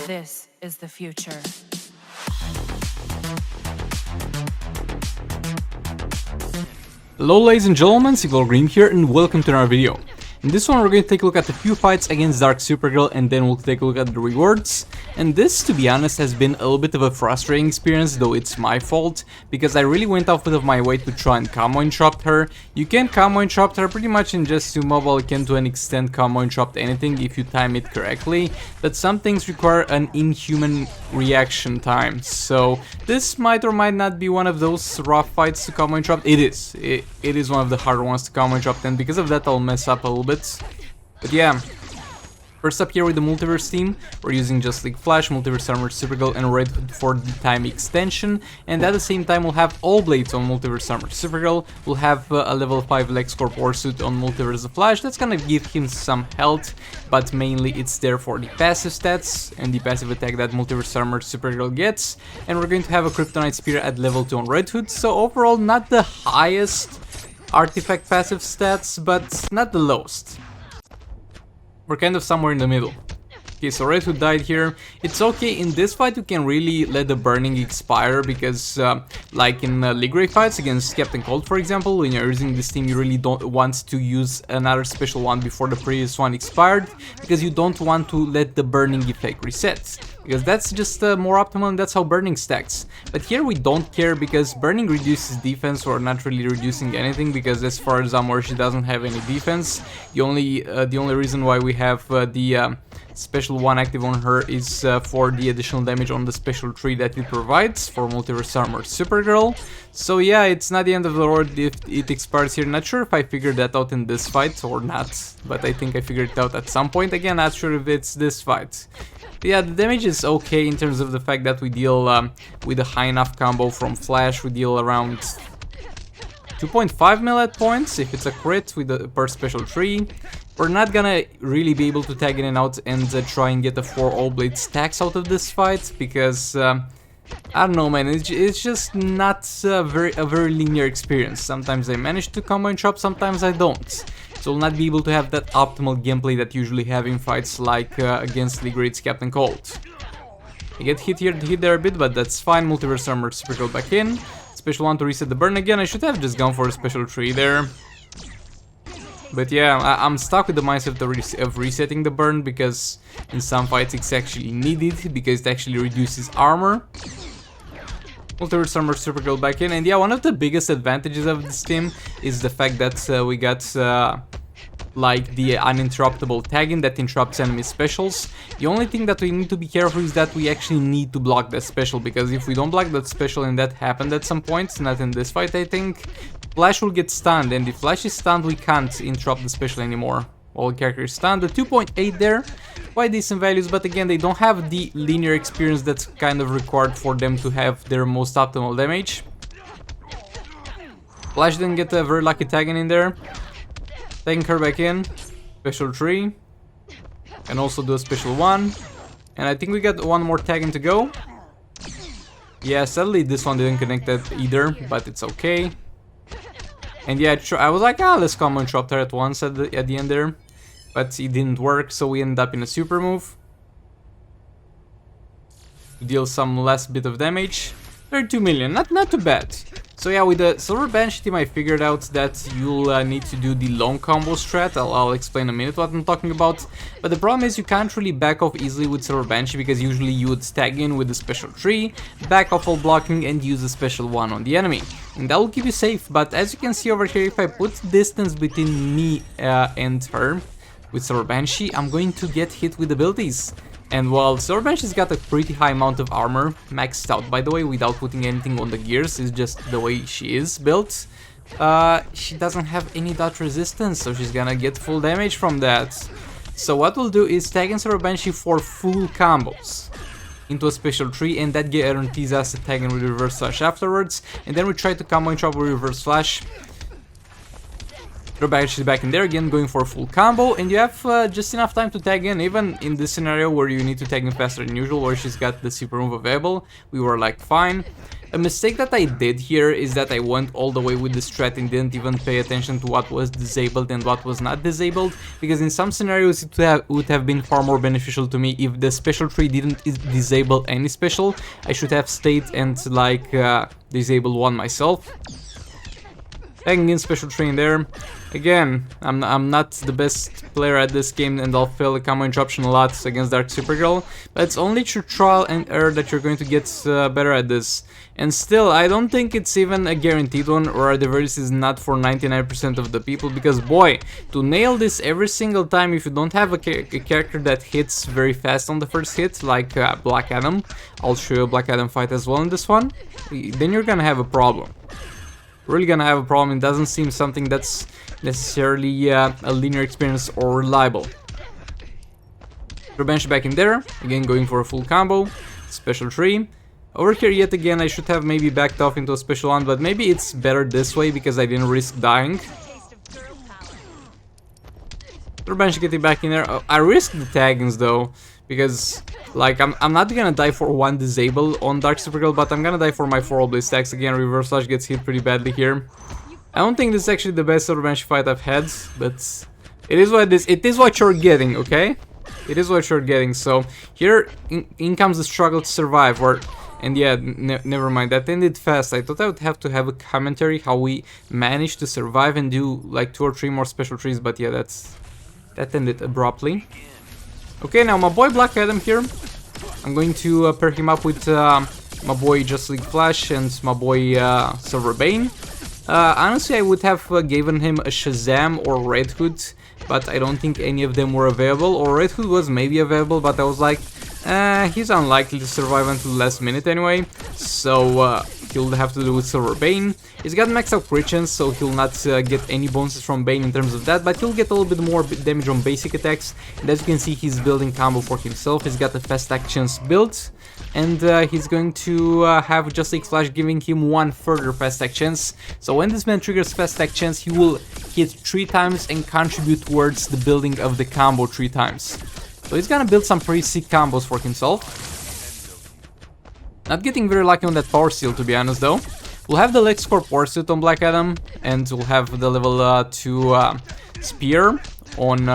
This is the future. Hello ladies and gentlemen, Green here and welcome to another video. In this one we're going to take a look at a few fights against Dark Supergirl and then we'll take a look at the rewards. And this, to be honest, has been a little bit of a frustrating experience, though it's my fault, because I really went off of my way to try and combo interrupt her. You can combo interrupt her pretty much in just 2 mobile, you can to an extent combo interrupt anything if you time it correctly, but some things require an inhuman reaction time. So this might or might not be one of those rough fights to combo interrupt. It is. It is one of the harder ones to combo interrupt, and because of that I'll mess up a little bit. But yeah. First up here with the Multiverse team, we're using Just League Flash, Multiverse Armor, Supergirl, and Red Hood for the time extension, and at the same time we'll have all blades on Multiverse Armor Supergirl, we'll have a level 5 LexCorp Warsuit on Multiverse Flash. That's gonna give him some health, but mainly it's there for the passive stats and the passive attack that Multiverse Armor Supergirl gets, and we're going to have a Kryptonite Spear at level 2 on Red Hood, so overall not the highest artifact passive stats, but not the lowest. We're kind of somewhere in the middle. Okay, so Red Hood died here. It's okay, in this fight you can really let the burning expire because like in League Grade fights against Captain Cold, for example, when you're using this team you really don't want to use another special one before the previous one expired, because you don't want to let the burning effect reset, because that's just more optimal and that's how burning stacks. But here we don't care because burning reduces defense. We're not really reducing anything because as far as Amor, she doesn't have any defense. The only reason why we have the special one active on her is for the additional damage on the special tree that it provides for Multiverse Armor Supergirl. So yeah, it's not the end of the world if it expires here. Not sure if I figured that out in this fight or not, but I think I figured it out at some point. Again, not sure if it's this fight. Yeah, the damage is okay in terms of the fact that we deal with a high enough combo from Flash. We deal around 2.5 melee points if it's a crit with the per special tree. We're not gonna really be able to tag in and out and try and get the 4 all-blade stacks out of this fight because I don't know, man, it's just not a very linear experience. Sometimes I manage to combo and chop, sometimes I don't. So we'll not be able to have that optimal gameplay that you usually have in fights like against League Grade's Captain Cold. I get hit there a bit, but that's fine. Multiverse Armor Supergirl back in. Special one to reset the burn again. I should have just gone for a special tree there. But yeah, I'm stuck with the mindset of resetting the burn because in some fights it's actually needed because it actually reduces armor. Multiverse Armor Supergirl back in, and yeah, one of the biggest advantages of this team is the fact that we got like the uninterruptible tagging that interrupts enemy specials. The only thing that we need to be careful is that we actually need to block that special, because if we don't block that special, and that happened at some point, not in this fight I think, Flash will get stunned, and if Flash is stunned we can't interrupt the special anymore. All characters stunned. The 2.8 there, quite decent values, but again they don't have the linear experience that's kind of required for them to have their most optimal damage. Flash didn't get a very lucky tagging in there. Taking her back in, special tree, and also do a special one, and I think we got one more tagging to go. Yeah, sadly this one didn't connect that either, but it's okay. And yeah, I was like, let's combo interrupt her at once at the end there, but it didn't work, so we ended up in a super move. Deal some last bit of damage. 32 million, not too bad. So yeah, with the Silver Banshee team I figured out that you'll need to do the long combo strat. I'll explain in a minute what I'm talking about. But the problem is you can't really back off easily with Silver Banshee because usually you would tag in with the special tree, back off while blocking and use a special one on the enemy. And that will keep you safe, but as you can see over here, if I put distance between me and her with Silver Banshee, I'm going to get hit with abilities. And while Silver Banshee's got a pretty high amount of armor, maxed out by the way, without putting anything on the gears, it's just the way she is built, she doesn't have any dodge resistance, so she's gonna get full damage from that. So what we'll do is tag in Silver Banshee for full combos into a special tree, and that guarantees us a tag in with reverse slash afterwards, and then we try to combo interrupt with reverse flash. They're actually back in there again, going for a full combo, and you have just enough time to tag in, even in this scenario where you need to tag in faster than usual, where she's got the super move available. We were like fine. A mistake that I did here is that I went all the way with the strat and didn't even pay attention to what was disabled and what was not disabled, because in some scenarios it would have been far more beneficial to me if the special tree didn't disable any special. I should have stayed and like disabled one myself. Tagging in special tree in there. Again, I'm not the best player at this game and I'll fail the combo interruption a lot against Dark Supergirl, but it's only through trial and error that you're going to get better at this. And still, I don't think it's even a guaranteed one, or at the very least is not for 99% of the people, because boy, to nail this every single time if you don't have a character that hits very fast on the first hit, like Black Adam, I'll show you a Black Adam fight as well in this one, then you're gonna have a problem. Really gonna have a problem. It doesn't seem something that's necessarily a linear experience or reliable. Banshee back in there, again going for a full combo, special tree. Over here yet again I should have maybe backed off into a special one, but maybe it's better this way because I didn't risk dying. Banshee getting back in there. I risked the taggings though, because like I'm not gonna die for one disable on Dark Supergirl, but I'm gonna die for my 4 Blaze stacks. Again, Reverse Slash gets hit pretty badly here. I don't think this is actually the best Banshee fight I've had, but it is what it is. It is what you're getting, okay? It is what you're getting. So here in comes the struggle to survive, and yeah, never mind, that ended fast. I thought I would have to have a commentary how we managed to survive and do like 2 or 3 more special trees, but yeah, that ended abruptly. Okay, now my boy Black Adam here, I'm going to pair him up with my boy Just League Flash and my boy Silver Bane. Honestly, I would have given him a Shazam or Red Hood, but I don't think any of them were available, or Red Hood was maybe available, but I was like, he's unlikely to survive until the last minute anyway, so he'll have to do with Silver Bane. He's got maxed out crit chance, so he'll not get any bonuses from Bane in terms of that, but he'll get a little bit more damage on basic attacks, and as you can see, he's building combo for himself. He's got the fast actions built, and he's going to have Just League Flash giving him 1 further fast attack chance. So when this man triggers fast attack chance, he will hit 3 times and contribute towards the building of the combo 3 times. So he's gonna build some pretty sick combos for himself. Not getting very lucky on that power seal, to be honest though. We'll have the LexCorp War Suit on Black Adam, and we'll have the level 2 Spear on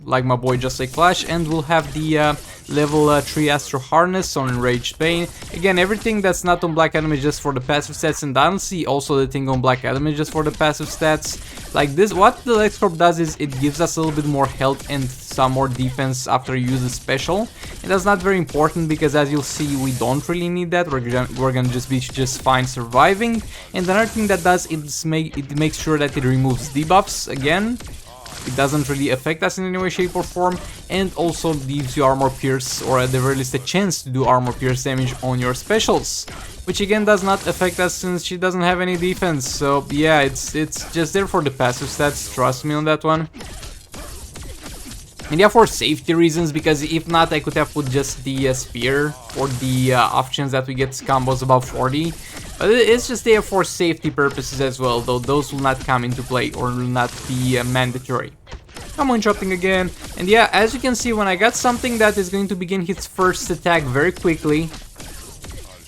like my boy Just Like Flash, and we'll have the level 3 Astro Harness on Enraged Bane. Again, everything that's not on Black Adam is just for the passive stats, and honestly also the thing on Black Adam is just for the passive stats. Like this, what the LexCorp does is it gives us a little bit more health and some more defense after you use the special, and that's not very important because, as you'll see, we don't really need that. We're gonna just be just fine surviving. And another thing that does is it makes sure that it removes debuffs. Again, it doesn't really affect us in any way, shape or form, and also gives you armor pierce, or at the very least a chance to do armor pierce damage on your specials, which again does not affect us since she doesn't have any defense. So yeah, it's just there for the passive stats, trust me on that one. And yeah, for safety reasons, because if not I could have put just the spear for the off chance that we get combos above 40. But it's just there for safety purposes as well, though those will not come into play or will not be mandatory. I'm interrupting again, and yeah, as you can see, when I got something that is going to begin his first attack very quickly,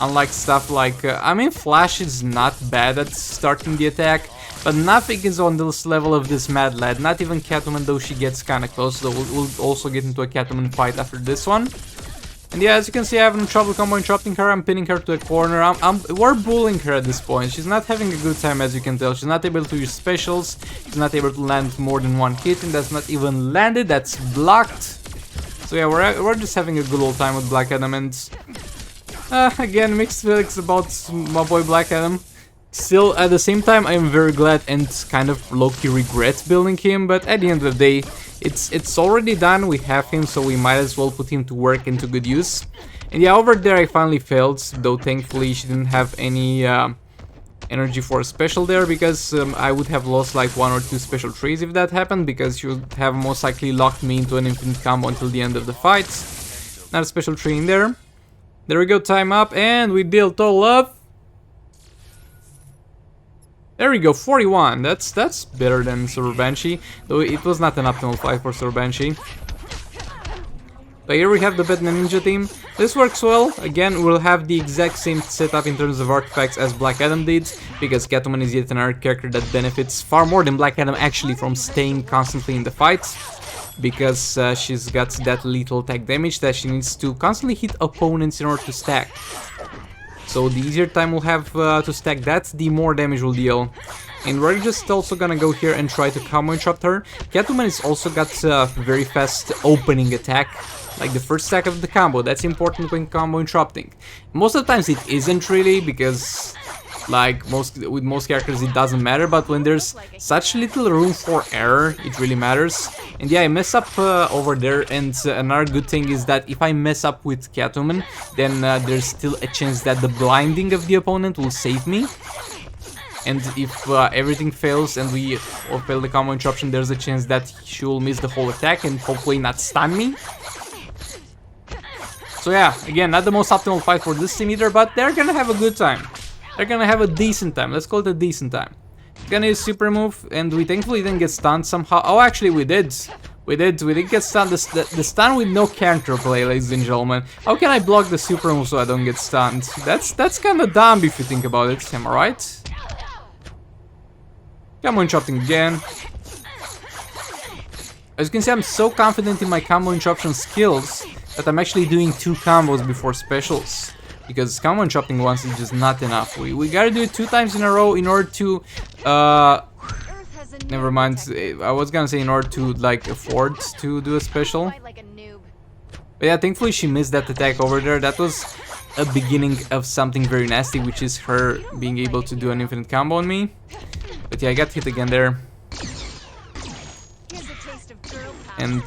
unlike stuff like, I mean, Flash is not bad at starting the attack, but nothing is on this level of this Mad Lad, not even Catwoman, though she gets kinda close, so we'll also get into a Catwoman fight after this one. And yeah, as you can see, I have no trouble combo interrupting her. I'm pinning her to a corner. We're bullying her at this point. She's not having a good time, as you can tell. She's not able to use specials. She's not able to land more than 1 hit, and that's not even landed. That's blocked. So yeah, we're just having a good old time with Black Adam, and again, mixed feelings about my boy Black Adam. Still, at the same time, I'm very glad and kind of low-key regret building him, but at the end of the day, it's already done. We have him, so we might as well put him to work into good use. And yeah, over there I finally failed, though thankfully she didn't have any energy for a special there, because I would have lost like 1 or 2 special trees if that happened, because she would have most likely locked me into an infinite combo until the end of the fight. Not a special tree in there. There we go, time up, and we deal total of There we go, 41. That's better than Super Banshee, though it was not an optimal fight for Super Banshee. But here we have the Batman Ninja team. This works well. Again, we'll have the exact same setup in terms of artifacts as Black Adam did, because Catwoman is yet another character that benefits far more than Black Adam actually from staying constantly in the fight, because she's got that lethal attack damage that she needs to constantly hit opponents in order to stack. So the easier time we'll have to stack that, the more damage we'll deal. And we're just also gonna go here and try to combo interrupt her. Catwoman has also got a very fast opening attack, like the first stack of the combo. That's important when combo interrupting. Most of the times it isn't really, because like with most characters it doesn't matter, but when there's such little room for error, it really matters. And yeah, I mess up over there, and another good thing is that if I mess up with Catwoman, then there's still a chance that the blinding of the opponent will save me. And if everything fails and we fail the combo interruption, there's a chance that she will miss the whole attack and hopefully not stun me. So yeah, again, not the most optimal fight for this team either, but they're gonna have a good time. They're gonna have a decent time. Let's call it a decent time. Gonna use super move, and we thankfully didn't get stunned somehow. Oh, actually we did. We did get stunned. The stun with no counterplay, ladies and gentlemen. How can I block the super move so I don't get stunned? That's kinda dumb if you think about it, am I right? Combo interrupting again. As you can see, I'm so confident in my combo interruption skills that I'm actually doing 2 combos before specials. Because combo interrupting once is just not enough. We gotta do it 2 times in a row in order to... never mind, I was gonna say in order to like afford to do a special. But yeah, thankfully she missed that attack over there. That was a beginning of something very nasty, which is her being able to do an infinite combo on me. But yeah, I got hit again there. And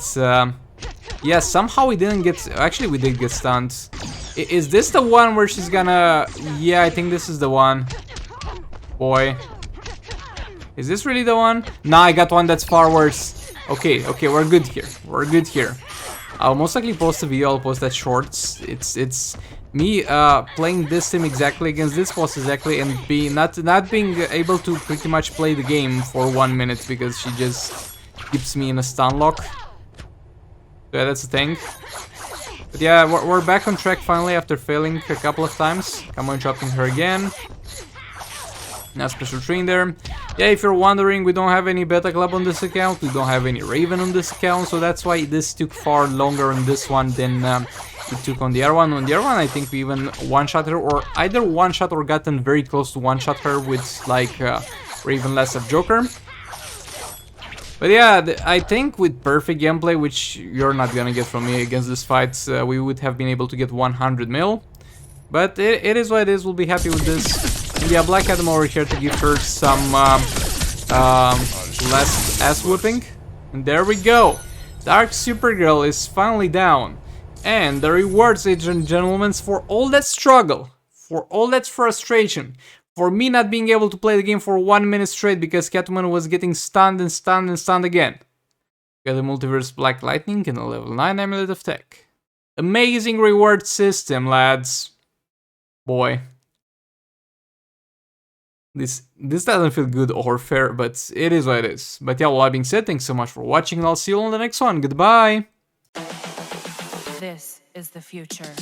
yeah, somehow we didn't get... Actually, we did get stunned. Is this the one where she's gonna... Yeah, I think this is the one. Boy. Is this really the one? Nah, I got one that's far worse. Okay, we're good here. We're good here. I'll most likely post a video, I'll post that shorts. It's me playing this team exactly against this boss exactly, and not being able to pretty much play the game for 1 minute because she just keeps me in a stun lock. Yeah, that's the thing. But yeah, we're back on track finally after failing a couple of times. Come on, interrupting her again. Now special train there. Yeah, if you're wondering, we don't have any Beta Club on this account, we don't have any Raven on this account, so that's why this took far longer on this one than it took on the other one. On the other one, I think we even one-shot her, or either one-shot or gotten very close to one-shot her with like Raven less of Joker. But yeah, I think with perfect gameplay, which you're not gonna get from me against this fight, we would have been able to get 100 mil. But it is what it is, we'll be happy with this. And yeah, Black Adam over here to give her some less ass whipping. And there we go. Dark Supergirl is finally down. And the rewards, ladies and gentlemen, for all that struggle, for all that frustration, for me not being able to play the game for 1 minute straight because Catwoman was getting stunned and stunned and stunned again. Got a Multiverse Black Lightning and a level 9 Amulet of Tech. Amazing reward system, lads. Boy. This doesn't feel good or fair, but it is what it is. But yeah, with that being said, thanks so much for watching, and I'll see you on the next one. Goodbye! This is the future.